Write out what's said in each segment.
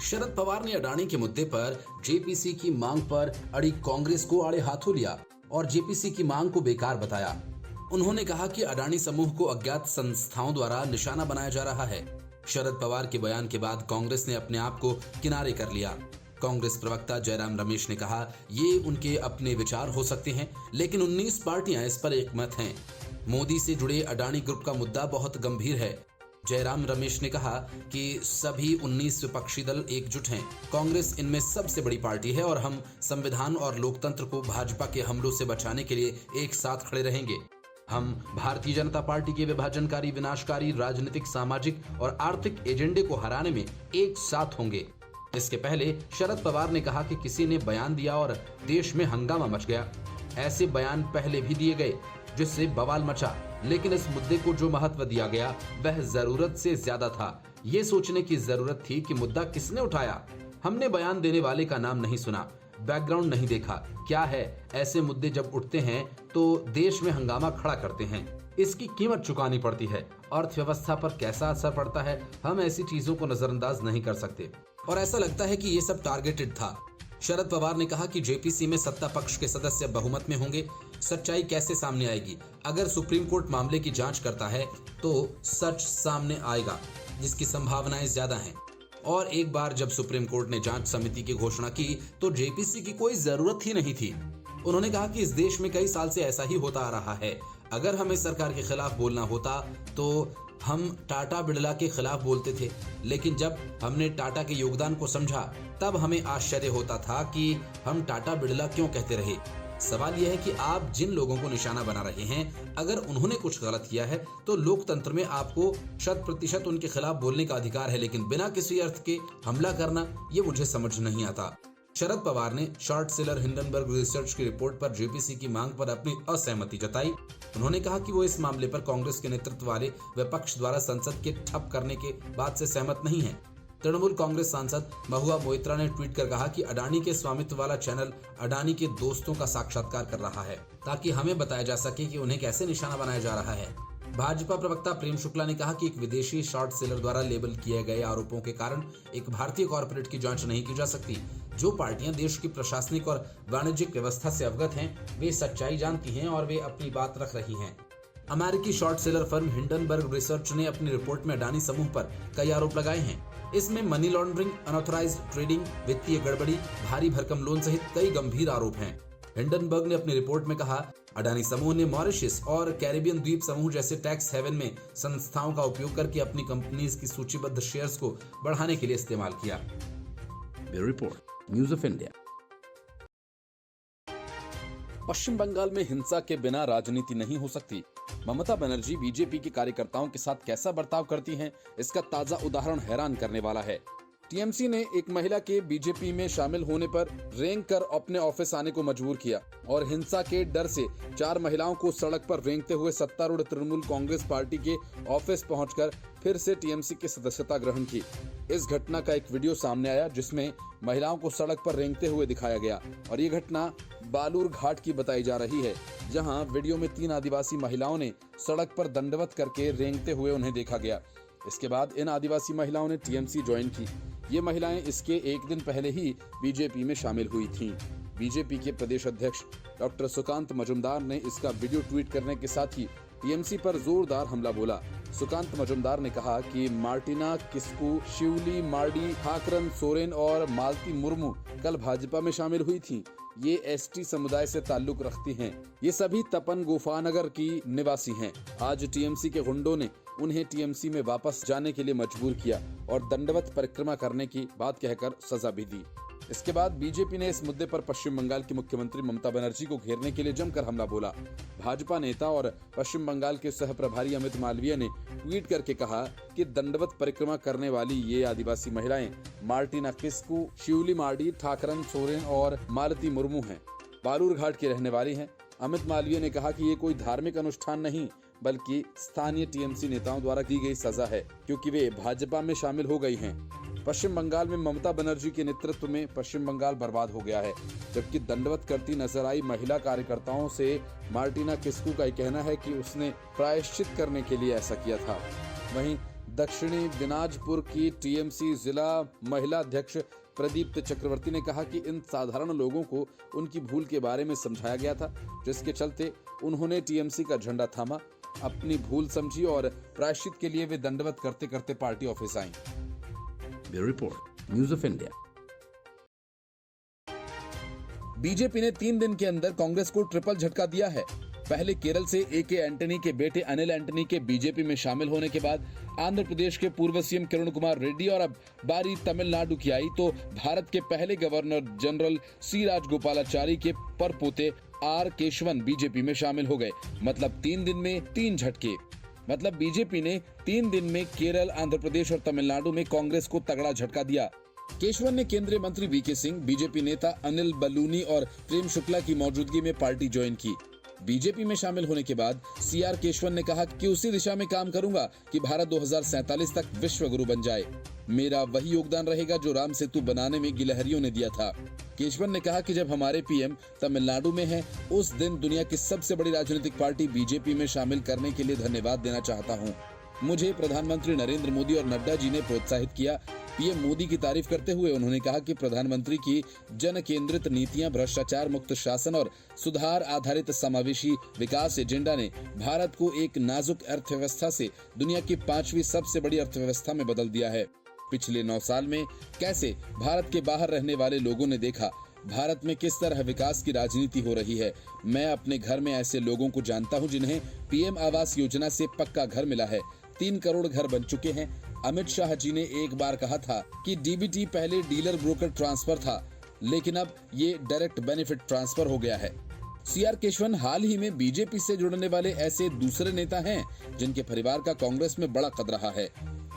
शरद पवार ने अडानी के मुद्दे पर जेपीसी की मांग पर अड़ी कांग्रेस को आड़े हाथों लिया और जेपीसी की मांग को बेकार बताया। उन्होंने कहा कि अडानी समूह को अज्ञात संस्थाओं द्वारा निशाना बनाया जा रहा है। शरद पवार के बयान के बाद कांग्रेस ने अपने आप को किनारे कर लिया। कांग्रेस प्रवक्ता जयराम रमेश ने कहा, ये उनके अपने विचार हो सकते हैं, लेकिन 19 पार्टियां इस पर एकमत हैं। मोदी से जुड़े अडानी ग्रुप का मुद्दा बहुत गंभीर है। जयराम रमेश ने कहा कि सभी 19 विपक्षी दल एकजुट हैं। कांग्रेस इनमें सबसे बड़ी पार्टी है और हम संविधान और लोकतंत्र को भाजपा के हमलों से बचाने के लिए एक साथ खड़े रहेंगे। हम भारतीय जनता पार्टी के विभाजनकारी, विनाशकारी राजनीतिक, सामाजिक और आर्थिक एजेंडे को हराने में एक साथ होंगे। इसके पहले शरद पवार ने कहा कि किसी ने बयान दिया और देश में हंगामा मच गया। ऐसे बयान पहले भी दिए गए जिससे बवाल मचा, लेकिन इस मुद्दे को जो महत्व दिया गया वह जरूरत से ज्यादा था। ये सोचने की जरूरत थी कि मुद्दा किसने उठाया। हमने बयान देने वाले का नाम नहीं सुना, बैकग्राउंड नहीं देखा। क्या है, ऐसे मुद्दे जब उठते हैं तो देश में हंगामा खड़ा करते हैं। इसकी कीमत चुकानी पड़ती है। अर्थव्यवस्था पर कैसा असर पड़ता है, हम ऐसी चीजों को नजरअंदाज नहीं कर सकते। और ऐसा लगता है कि ये सब टारगेटेड था। शरद पवार ने कहा कि जेपीसी में सत्ता पक्ष के सदस्य बहुमत में होंगे। सच्चाई कैसे सामने आएगी? अगर सुप्रीम कोर्ट मामले की जांच करता है तो सच सामने आएगा, जिसकी संभावनाएं ज्यादा हैं। और एक बार जब सुप्रीम कोर्ट ने जांच समिति की घोषणा की तो जेपीसी की कोई जरूरत ही नहीं थी। उन्होंने कहा कि इस देश में कई साल से ऐसा ही होता आ रहा है। अगर हमें सरकार के खिलाफ बोलना होता तो हम टाटा बिड़ला के खिलाफ बोलते थे, लेकिन जब हमने टाटा के योगदान को समझा तब हमें आश्चर्य होता था कि हम टाटा बिड़ला क्यों कहते रहे। सवाल यह है कि आप जिन लोगों को निशाना बना रहे हैं, अगर उन्होंने कुछ गलत किया है तो लोकतंत्र में आपको 100% उनके खिलाफ बोलने का अधिकार है, लेकिन बिना किसी अर्थ के हमला करना, ये मुझे समझ नहीं आता। शरद पवार ने शॉर्ट सेलर हिंडनबर्ग रिसर्च की रिपोर्ट पर जेपीसी की मांग पर अपनी असहमति जताई। उन्होंने कहा कि वो इस मामले पर कांग्रेस के नेतृत्व वाले विपक्ष द्वारा संसद के ठप करने के बात से सहमत नहीं है। तृणमूल कांग्रेस सांसद महुआ मोइत्रा ने ट्वीट कर कहा कि अडानी के स्वामित्व वाला चैनल अडानी के दोस्तों का साक्षात्कार कर रहा है ताकि हमें बताया जा सके कि उन्हें कैसे निशाना बनाया जा रहा है। भाजपा प्रवक्ता प्रेम शुक्ला ने कहा कि एक विदेशी शॉर्ट सेलर द्वारा लेबल किए गए आरोपों के कारण एक भारतीय कॉर्पोरेट की जांच नहीं की जा सकती। जो पार्टियां देश की प्रशासनिक और वाणिज्यिक व्यवस्था से अवगत हैं, वे सच्चाई जानती हैं और वे अपनी बात रख रही हैं। अमेरिकी short seller firm Hindenburg research ने अपनी रिपोर्ट में अडानी समूह पर कई आरोप लगाए हैं। इसमें मनी लॉन्ड्रिंग, अनऑथराइज्ड ट्रेडिंग, वित्तीय गड़बड़ी, भारी भरकम लोन सहित कई गंभीर आरोप हैं। हिंडनबर्ग ने अपनी रिपोर्ट में कहा, अडानी समूह ने मॉरिशस और कैरिबियन द्वीप समूह जैसे टैक्स हेवन में संस्थाओं का उपयोग करके अपनी कंपनीज की सूचीबद्ध शेयर्स को बढ़ाने के लिए इस्तेमाल किया। Bureau report, news of India. Paschim Bangal में हिंसा के बिना राजनीति नहीं हो सकती। ममता बनर्जी बीजेपी के कार्यकर्ताओं के साथ कैसा बर्ताव करती हैं, इसका ताजा उदाहरण हैरान करने वाला है। टीएमसी ने एक महिला के बीजेपी में शामिल होने पर रेंग कर अपने ऑफिस आने को मजबूर किया और हिंसा के डर से 4 महिलाओं को सड़क पर रेंगते हुए सत्तारूढ़ तृणमूल कांग्रेस पार्टी के ऑफिस पहुंचकर फिर से टीएमसी की सदस्यता ग्रहण की। इस घटना का एक वीडियो सामने आया जिसमें महिलाओं को सड़क पर रेंगते हुए दिखाया गया और ये घटना बालूर घाट की बताई जा रही है, जहां वीडियो में 3 आदिवासी महिलाओं ने सड़क पर दंडवत करके रेंगते हुए उन्हें देखा गया। इसके बाद इन आदिवासी महिलाओं ने टीएमसी ज्वाइन की। ये महिलाएं इसके एक दिन पहले ही बीजेपी में शामिल हुई थीं। बीजेपी के प्रदेश अध्यक्ष डॉक्टर सुकांत मजुमदार ने इसका वीडियो ट्वीट करने के साथ ही टीएमसी पर जोरदार हमला बोला। सुकांत मजुमदार ने कहा कि मार्टिना किस्कू, शिवली मार्डी, ठाकरन सोरेन और मालती मुर्मू कल भाजपा में शामिल हुई थीं। ये एसटी समुदाय से ताल्लुक रखती हैं। ये सभी तपन गुफानगर की निवासी हैं। आज टीएमसी के गुंडों ने उन्हें टीएमसी में वापस जाने के लिए मजबूर किया और दंडवत परिक्रमा करने की बात कहकर सजा भी दी। इसके बाद बीजेपी ने इस मुद्दे पर पश्चिम बंगाल की मुख्यमंत्री ममता बनर्जी को घेरने के लिए जमकर हमला बोला। भाजपा नेता और पश्चिम बंगाल के सह प्रभारी अमित मालवीय ने ट्वीट करके कहा कि दंडवत परिक्रमा करने वाली ये आदिवासी महिलाएं मार्टिना किस्कू, शिवली मार्डी, ठाकरन सोरेन और मालती मुर्मू हैं। बालूर घाट की रहने वाली हैं। अमित मालवीय ने कहा कि ये कोई धार्मिक अनुष्ठान नहीं बल्कि स्थानीय टीएमसी नेताओं द्वारा दी गई सजा है, क्योंकि वे भाजपा में शामिल हो गई हैं। पश्चिम बंगाल में ममता बनर्जी के नेतृत्व में पश्चिम बंगाल बर्बाद हो गया है, जबकि दंडवत करती नजर आई महिला कार्यकर्ताओं से मार्टिना किस्कू का कहना है कि उसने प्रायश्चित करने के लिए ऐसा किया था। वहीं दक्षिणी दिनाजपुर की टीएमसी जिला महिला अध्यक्ष प्रदीप्त चक्रवर्ती ने कहा कि इन साधारण लोगों को उनकी भूल के बारे में समझाया गया था, जिसके चलते उन्होंने टीएमसी का झंडा थामा, अपनी भूल समझी और प्रायश्चित के लिए वे दंडवत करते करते पार्टी ऑफिस आईं। Bureau report, news of India. BJP ने 3 दिन के अंदर कांग्रेस को ट्रिपल झटका दिया है। पहले केरल से एके एंटनी के बेटे अनिल एंटनी के बीजेपी में शामिल होने के बाद आंध्र प्रदेश के पूर्व सीएम किरण कुमार रेड्डी और अब बारी तमिलनाडु की आई तो भारत के पहले गवर्नर जनरल सी राजगोपालाचारी के परपोते आर केशवन बीजेपी में शामिल हो गए। मतलब 3 दिन में 3 झटके। मतलब बीजेपी ने 3 दिन में केरल, आंध्र प्रदेश और तमिलनाडु में कांग्रेस को तगड़ा झटका दिया। केशवन ने केंद्रीय मंत्री वीके सिंह, बीजेपी नेता अनिल बलूनी और प्रेम शुक्ला की मौजूदगी में पार्टी ज्वाइन की। बीजेपी में शामिल होने के बाद सीआर केशवन ने कहा कि उसी दिशा में काम करूंगा कि भारत 2047 तक विश्व गुरु बन जाए। मेरा वही योगदान रहेगा जो राम सेतु बनाने में गिलहरियों ने दिया था। केशवन ने कहा कि जब हमारे पीएम तमिलनाडु में हैं, उस दिन दुनिया की सबसे बड़ी राजनीतिक पार्टी बीजेपी में शामिल करने के लिए धन्यवाद देना चाहता हूं। मुझे प्रधानमंत्री नरेंद्र मोदी और नड्डा जी ने प्रोत्साहित किया। पीएम मोदी की तारीफ करते हुए उन्होंने कहा कि प्रधानमंत्री की जन केंद्रित नीतियां, भ्रष्टाचार मुक्त शासन और सुधार आधारित समावेशी विकास एजेंडा ने भारत को एक नाजुक अर्थव्यवस्था से दुनिया की 5वीं सबसे बड़ी अर्थव्यवस्था में बदल दिया है। पिछले 9 साल में कैसे भारत के बाहर रहने वाले लोगों ने देखा भारत में किस तरह विकास की राजनीति हो रही है। मैं अपने घर में ऐसे लोगों को जानता हूं जिन्हें पीएम आवास योजना से पक्का घर मिला है। 3 करोड़ घर बन चुके हैं। अमित शाह जी ने एक बार कहा था कि डीबीटी पहले डीलर ब्रोकर ट्रांसफर था, लेकिन अब ये डायरेक्ट बेनिफिट ट्रांसफर हो गया है। सीआर केशवन हाल ही में बीजेपी से जुड़ने वाले ऐसे दूसरे नेता हैं जिनके परिवार का कांग्रेस में बड़ा कद रहा है।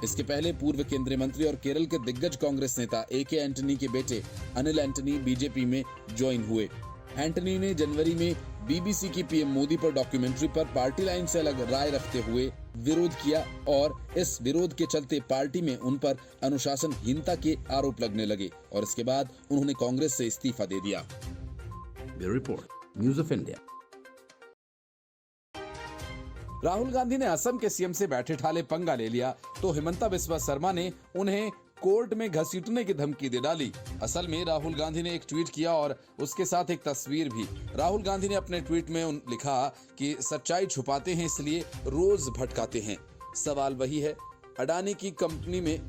इसके पहले पूर्व केंद्रीय मंत्री और केरल के दिग्गज कांग्रेस नेता एके एंटनी के बेटे अनिल एंटनी बीजेपी में ज्वाइन हुए। एंटनी ने जनवरी में बीबीसी की पीएम मोदी पर डॉक्यूमेंट्री पर पार्टी लाइन से अलग राय रखते हुए विरोध किया और इस विरोध के चलते पार्टी में उन पर अनुशासनहीनता के आरोप लगने लगे और इसके बाद उन्होंने कांग्रेस से इस्तीफा दे दिया। Bureau report, news of India. Rahul Gandhi ने असम के सीएम से बैठे ठाले पंगा ले लिया तो हिमंता बिस्वा शर्मा ने उन्हें कोर्ट में घसीटने की धमकी दे डाली। असल में राहुल गांधी ने एक ट्वीट किया और उसके साथ एक तस्वीर भी। राहुल गांधी ने अपने ट्वीट में लिखा कि सच्चाई छुपाते हैं इसलिए रोज भटकाते हैं। सवाल वही है, अडानी की कंपनी में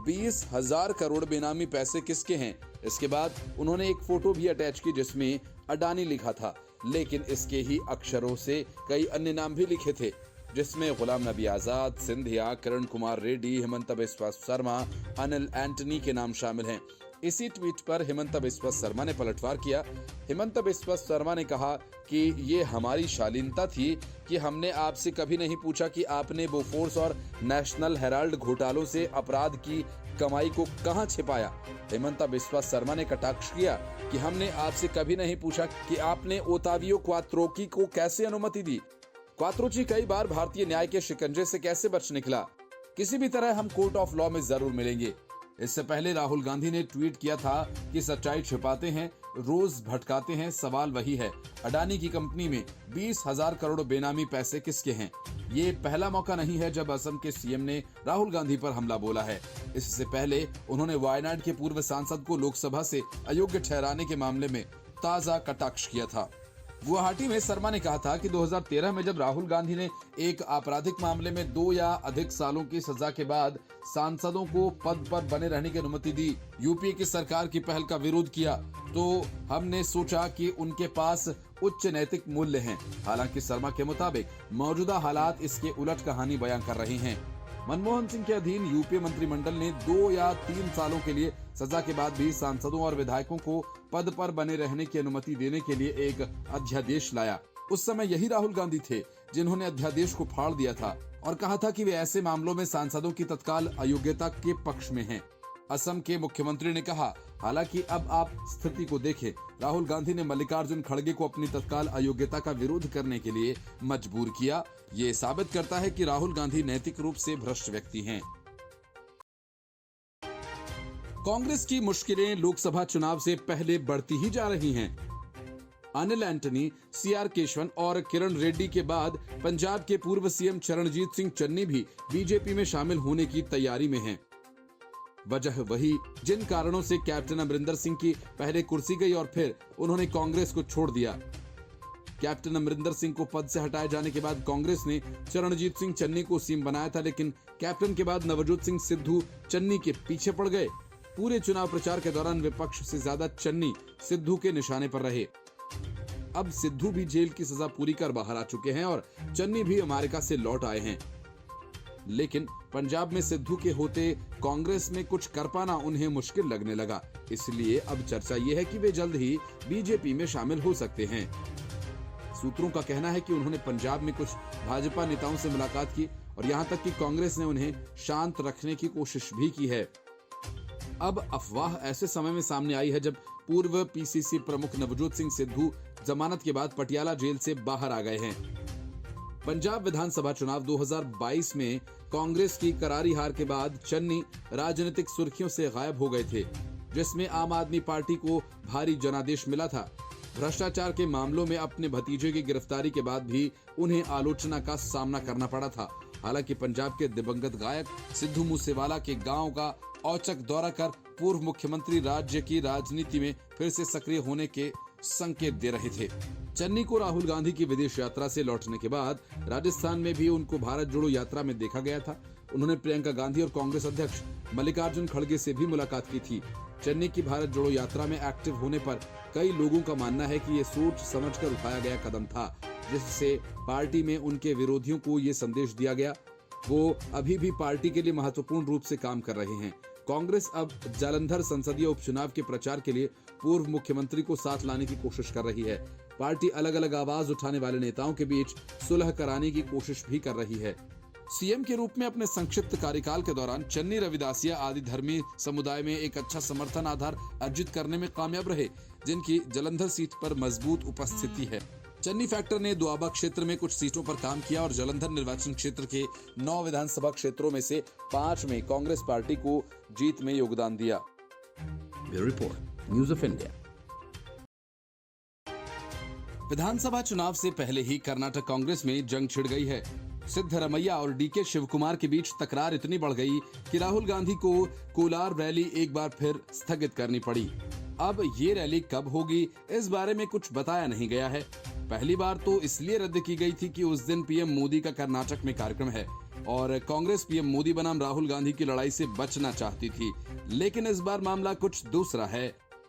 20,000 करोड़ बेनामी पैसे किसके हैं? इसके बाद उन्होंने एक फोटो भी अटैच की जिसमें अडानी लिखा था, लेकिन इसके ही अक्षरों से कई अन्य नाम भी लिखे थे जिसमें गुलाम नबी आजाद, सिंधिया, किरण कुमार रेड्डी, हिमंता बिस्वा शर्मा, अनिल एंटनी के नाम शामिल हैं। इसी ट्वीट पर हिमंता बिस्वा शर्मा ने पलटवार किया। हिमंता बिस्वा शर्मा ने कहा कि ये हमारी शालीनता थी कि हमने आपसे कभी नहीं पूछा कि आपने बोफोर्स और नेशनल हेराल्ड घोटालों से अपराध की कमाई को कहां छिपाया। हिमंता बिस्वा शर्मा ने कटाक्ष किया कि हमने आपसे कभी नहीं पूछा कि आपने ओतावियो क्वात्रोची को कैसे अनुमति दी। क्वात्रोची कई बार भारतीय न्याय के शिकंजे से कैसे बच निकला। किसी भी तरह हम कोर्ट ऑफ लॉ में जरूर मिलेंगे। इससे पहले राहुल गांधी ने ट्वीट किया था कि सच्चाई छिपाते हैं, रोज भटकाते हैं। सवाल वही है, अडानी की कंपनी में 20,000 करोड़ बेनामी पैसे किसके हैं? ये पहला मौका नहीं है जब असम के सीएम ने राहुल गांधी पर हमला बोला है। इससे पहले उन्होंने वायनाड के पूर्व सांसद को लोकसभा से अयोग्य ठहराने के मामले में ताजा कटाक्ष किया था। गुवाहाटी में शर्मा ने कहा था कि 2013 में जब राहुल गांधी ने एक आपराधिक मामले में 2 या अधिक सालों की सजा के बाद सांसदों को पद पर बने रहने की अनुमति दी, यूपीए की सरकार की पहल का विरोध किया, तो हमने सोचा कि उनके पास उच्च नैतिक मूल्य हैं। हालांकि शर्मा के मुताबिक मौजूदा हालात इसके उलट कहानी बयां कर रहे हैं। मनमोहन सिंह के अधीन यूपीए मंत्रिमंडल ने 2 या 3 सालों के लिए सजा के बाद भी सांसदों और विधायकों को पद पर बने रहने की अनुमति देने के लिए एक अध्यादेश लाया। उस समय यही राहुल गांधी थे जिन्होंने अध्यादेश को फाड़ दिया था और कहा था कि वे ऐसे मामलों में सांसदों की तत्काल अयोग्यता के पक्ष में हैं। असम के मुख्यमंत्री ने कहा, हालांकि अब आप स्थिति को देखें, राहुल गांधी ने मल्लिकार्जुन खड़गे को अपनी तत्काल अयोग्यता का विरोध करने के लिए मजबूर किया। ये साबित करता है कि राहुल गांधी नैतिक रूप से भ्रष्ट व्यक्ति हैं। कांग्रेस की मुश्किलें लोकसभा चुनाव से पहले बढ़ती ही जा रही हैं। अनिल एंटनी, सीआर केशवन और किरण रेड्डी के बाद पंजाब के पूर्व सीएम चरणजीत सिंह चन्नी भी बीजेपी में शामिल होने की तैयारी में हैं। वजह वही जिन कारणों से कैप्टन अमरिंदर सिंह की पहले कुर्सी गई और फिर उन्होंने कांग्रेस को छोड़ दिया। कैप्टन अमरिंदर सिंह को पद से हटाए जाने के बाद कांग्रेस ने चरणजीत सिंह चन्नी को सीएम बनाया था, लेकिन कैप्टन के बाद नवजोत सिंह सिद्धू चन्नी के पीछे पड़ गए। पूरे चुनाव प्रचार के दौरान विपक्ष से ज्यादा चन्नी सिद्धू के निशाने पर रहे। अब सिद्धू भी जेल की सजा पूरी कर बाहर आ चुके हैं और चन्नी भी अमेरिका से लौट आए हैं, लेकिन पंजाब में सिद्धू के होते कांग्रेस में कुछ कर पाना उन्हें मुश्किल लगने लगा। इसलिए अब चर्चा यह है कि वे जल्द ही बीजेपी में शामिल हो सकते हैं। सूत्रों का कहना है कि उन्होंने पंजाब में कुछ भाजपा नेताओं से मुलाकात की और यहां तक कि कांग्रेस ने उन्हें शांत रखने की कोशिश भी की है। अब अफवाह ऐसे समय में सामने आई है जब पूर्व पीसीसी प्रमुख नवजोत सिंह सिद्धू जमानत के बाद पटियाला जेल से बाहर आ गए हैं। पंजाब विधानसभा चुनाव 2022 में कांग्रेस की करारी हार के बाद चन्नी राजनीतिक सुर्खियों से गायब हो गए थे, जिसमें आम आदमी पार्टी को भारी जनादेश मिला था। भ्रष्टाचार के मामलों में अपने भतीजे की गिरफ्तारी के बाद भी उन्हें आलोचना का सामना करना पड़ा था। हालांकि पंजाब के दिवंगत गायक सिद्धू मूसेवाला के गांव का औचक दौरा कर पूर्व मुख्यमंत्री राज्य की राजनीति में फिर से सक्रिय होने के संकेत दे रहे थे। चन्नी को राहुल गांधी की विदेश यात्रा से लौटने के बाद राजस्थान में भी उनको भारत जोड़ो यात्रा में देखा गया था। उन्होंने प्रियंका गांधी और कांग्रेस अध्यक्ष मल्लिकार्जुन खड़गे से भी मुलाकात की थी। चन्नी की भारत जोड़ो यात्रा में एक्टिव होने पर कई लोगों का मानना है कि ये सोच समझकर उठाया गया कदम था, जिससे पार्टी में उनके विरोधियों को ये संदेश दिया गया वो अभी भी पार्टी के लिए महत्वपूर्ण रूप से काम कर रहे हैं। कांग्रेस अब जालंधर संसदीय उपचुनाव के प्रचार के लिए पूर्व मुख्यमंत्री को साथ लाने की कोशिश कर रही है। पार्टी अलग अलग आवाज उठाने वाले नेताओं के बीच सुलह कराने की कोशिश भी कर रही है। सीएम के रूप में अपने संक्षिप्त कार्यकाल के दौरान चन्नी रविदासिया आदि धर्मी समुदाय में एक अच्छा समर्थन आधार अर्जित करने में कामयाब रहे, जिनकी जालंधर सीट पर मजबूत उपस्थिति है। चन्नी फैक्टर ने दोआबा क्षेत्र में कुछ सीटों पर काम किया और जालंधर निर्वाचन क्षेत्र के 9 विधानसभा क्षेत्रों में से 5 में कांग्रेस पार्टी को जीत में योगदान दिया। Bureau report, news of India. विधानसभा चुनाव से पहले ही कर्नाटक कांग्रेस में जंग छिड़ गई है। सिद्धरमैया और डीके शिवकुमार के बीच तकरार इतनी बढ़ गई कि राहुल गांधी को कोलार रैली एक बार फिर स्थगित करनी पड़ी। अब ये रैली कब होगी, इस बारे में कुछ बताया नहीं गया है। पहली बार तो इसलिए रद्द की गई थी कि उस दिन पीएम मोदी का कर्नाटक में कार्यक्रम है और कांग्रेस पीएम मोदी बनाम राहुल गांधी की लड़ाई से बचना चाहती थी, लेकिन इस बार मामला कुछ दूसरा है।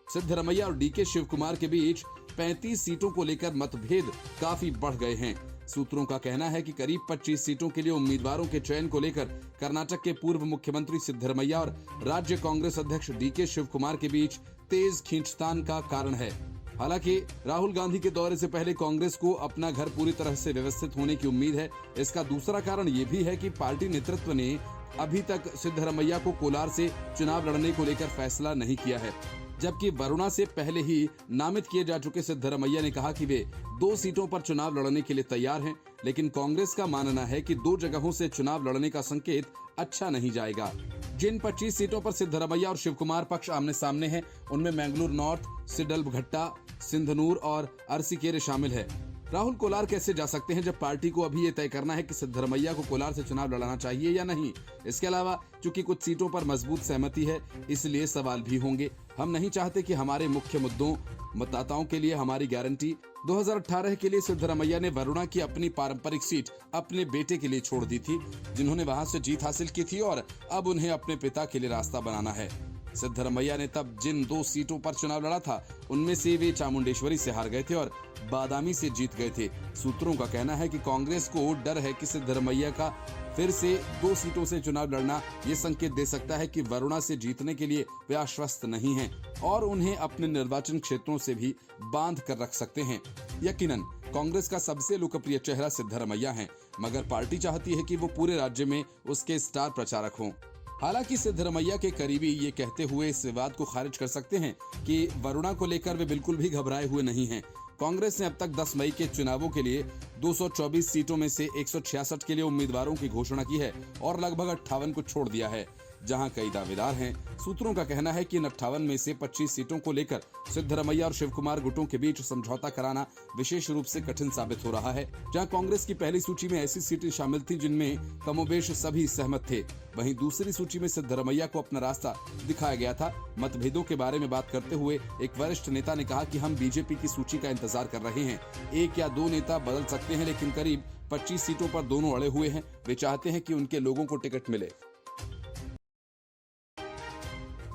सिद्धरमैया और डीके शिवकुमार के बीच 35 सीटों को लेकर मतभेद काफी बढ़ गए हैं। सूत्रों का कहना है कि करीब 25 सीटों के लिए उम्मीदवारों के चयन को लेकर कर्नाटक के पूर्व मुख्यमंत्री सिद्धरमैया और राज्य कांग्रेस अध्यक्ष डीके शिवकुमार के बीच तेज खींचतान का कारण है। हालांकि राहुल गांधी के दौरे से पहले कांग्रेस को अपना घर पूरी तरह से व्यवस्थित होने की उम्मीद है। इसका दूसरा कारण ये भी है कि पार्टी नेतृत्व ने अभी तक सिद्धरमैया को कोलार से चुनाव लड़ने को लेकर फैसला नहीं किया है, जबकि वरुणा से पहले ही नामित किए जा चुके सिद्धरमैया ने कहा कि वे 2 सीटों पर चुनाव लड़ने के लिए तैयार हैं। लेकिन कांग्रेस का मानना है कि 2 जगहों से चुनाव लड़ने का संकेत अच्छा नहीं जाएगा। जिन 25 सीटों पर सिद्धरमैया और शिवकुमार पक्ष आमने सामने हैं, उनमें मैंगलोर नॉर्थ, सिडलघट्टा, सिंधनूर और अरसीकेरे शामिल है। राहुल कोलार कैसे जा सकते हैं जब पार्टी को अभी ये तय करना है कि सिद्धरमैया को कोलार से चुनाव लड़ाना चाहिए या नहीं। इसके अलावा चूंकि कुछ सीटों पर मजबूत सहमति है, इसलिए सवाल भी होंगे। हम नहीं चाहते कि हमारे मुख्य मुद्दों मतदाताओं के लिए हमारी गारंटी। 2018 के लिए सिद्धरमैया ने वरुणा की अपनी पारंपरिक सीट अपने बेटे के लिए छोड़ दी थी, जिन्होंने वहां से जीत हासिल की थी और अब उन्हें अपने पिता के लिए रास्ता बनाना है। सिद्धरमैया ने तब जिन 2 सीटों पर चुनाव लड़ा था, उनमें से वे चामुंडेश्वरी से हार गए थे और बादामी से जीत गए थे। सूत्रों का कहना है कि कांग्रेस को डर है कि सिद्धरमैया का फिर से 2 सीटों से चुनाव लड़ना ये संकेत दे सकता है कि वरुणा से जीतने के लिए वे आश्वस्त नहीं हैं और उन्हें अपने निर्वाचन क्षेत्रों से भी बांध कर रख सकते हैं। यकीनन कांग्रेस का सबसे लोकप्रिय चेहरा सिद्धरमैया है, मगर पार्टी चाहती है कि वो पूरे राज्य में उसके स्टार प्रचारक हों। हालांकि सिद्धरमैया के करीबी ये कहते हुए इस विवाद को खारिज कर सकते हैं कि वरुणा को लेकर वे बिल्कुल भी घबराए हुए नहीं हैं। कांग्रेस ने अब तक 10 मई के चुनावों के लिए 224 सीटों में से 166 के लिए उम्मीदवारों की घोषणा की है और लगभग 58 को छोड़ दिया है, जहां कई दावेदार हैं। सूत्रों का कहना है कि इन 58 में से 25 सीटों को लेकर सिद्धरमैया और शिवकुमार गुटों के बीच समझौता कराना विशेष रूप से कठिन साबित हो रहा है। जहां कांग्रेस की पहली सूची में ऐसी सीटें शामिल थी जिनमें कमोबेश सभी सहमत थे, वहीं दूसरी सूची में सिद्धरमैया को अपना रास्ता दिखाया गया था। मतभेदों के बारे में बात करते हुए एक वरिष्ठ नेता ने कहा कि हम बीजेपी की सूची का इंतजार कर रहे हैं। 1 या 2 नेता बदल सकते हैं, लेकिन करीब 25 सीटों पर दोनों अड़े हुए हैं। वे चाहते हैं कि उनके लोगों को टिकट मिले।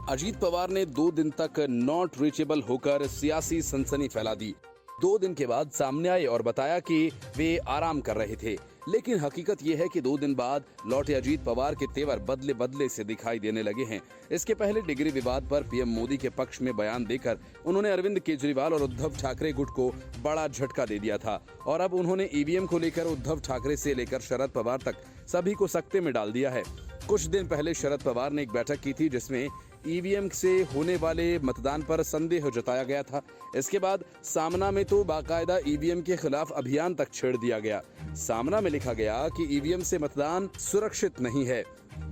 अजीत पवार ने 2 दिन तक नॉट रीचेबल होकर सियासी सनसनी फैला दी। 2 दिन के बाद सामने आए और बताया कि वे आराम कर रहे थे, लेकिन हकीकत यह है कि 2 दिन बाद लौटे अजीत पवार के तेवर बदले बदले से दिखाई देने लगे हैं। इसके पहले डिग्री विवाद पर पीएम मोदी के पक्ष में बयान देकर उन्होंने अरविंद केजरीवाल और उद्धव ठाकरे गुट को बड़ा झटका दे दिया था और अब उन्होंने ईवीएम को लेकर उद्धव ठाकरे से लेकर शरद पवार तक सभी को सकते में डाल दिया है। कुछ दिन पहले शरद पवार ने एक बैठक की थी जिसमें ईवीएम से होने वाले मतदान पर संदेह जताया गया था। इसके बाद सामना में तो बाकायदा ईवीएम के खिलाफ अभियान तक छेड़ दिया गया। सामना में लिखा गया कि ईवीएम से मतदान सुरक्षित नहीं है।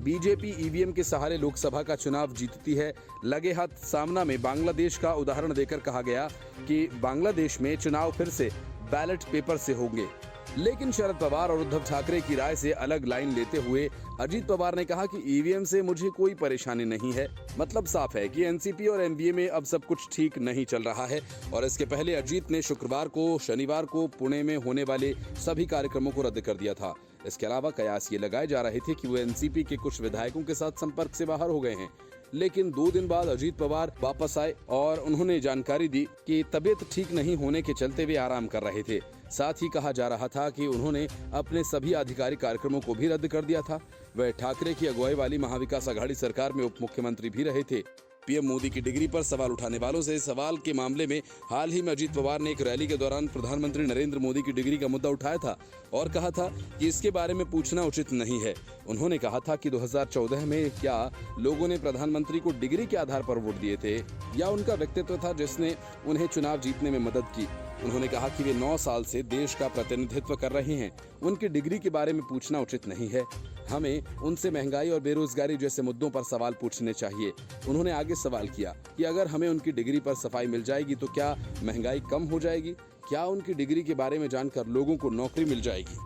बीजेपी ईवीएम के सहारे लोकसभा का चुनाव जीतती है। लगे हाथ सामना में बांग्लादेश का उदाहरण देकर कहा गया कि बांग्लादेश में चुनाव फिर से बैलेट पेपर से होंगे। लेकिन शरद पवार और उद्धव ठाकरे की राय से अलग लाइन लेते हुए अजीत पवार ने कहा कि ईवीएम से मुझे कोई परेशानी नहीं है। मतलब साफ है कि एनसीपी और एनडीए में अब सब कुछ ठीक नहीं चल रहा है। और इसके पहले अजीत ने शुक्रवार को शनिवार को पुणे में होने वाले सभी कार्यक्रमों को रद्द कर दिया था। इसके अलावा कयास ये लगाए जा रहे थे कि वो एनसीपी के कुछ विधायकों के साथ संपर्क से बाहर हो गए हैं। लेकिन 2 दिन बाद अजीत पवार वापस आए और उन्होंने जानकारी दी कि तबीयत ठीक नहीं होने के चलते वे आराम कर रहे थे। साथ ही कहा जा रहा था कि उन्होंने अपने सभी आधिकारिक कार्यक्रमों को भी रद्द कर दिया था। वह ठाकरे की अगुवाई वाली महाविकास आघाड़ी सरकार में उप मुख्यमंत्री भी रहे थे। पीएम मोदी की डिग्री पर सवाल उठाने वालों से सवाल के मामले में हाल ही में अजीत पवार ने एक रैली के दौरान प्रधानमंत्री नरेंद्र मोदी की डिग्री का मुद्दा उठाया था और कहा था कि इसके बारे में पूछना उचित नहीं है। उन्होंने कहा था कि 2014 में क्या लोगों ने प्रधानमंत्री को डिग्री के आधार पर वोट दिए थे या उनका व्यक्तित्व था जिसने उन्हें चुनाव जीतने में मदद की। उन्होंने कहा कि वे 9 साल से देश का प्रतिनिधित्व कर रहे हैं। उनकी डिग्री के बारे में पूछना उचित नहीं है। हमें उनसे महंगाई और बेरोजगारी जैसे मुद्दों पर सवाल पूछने चाहिए। उन्होंने आगे सवाल किया कि अगर हमें उनकी डिग्री पर सफाई मिल जाएगी तो क्या महंगाई कम हो जाएगी? क्या उनकी डिग्री के बारे में जानकर लोगों को नौकरी मिल जाएगी?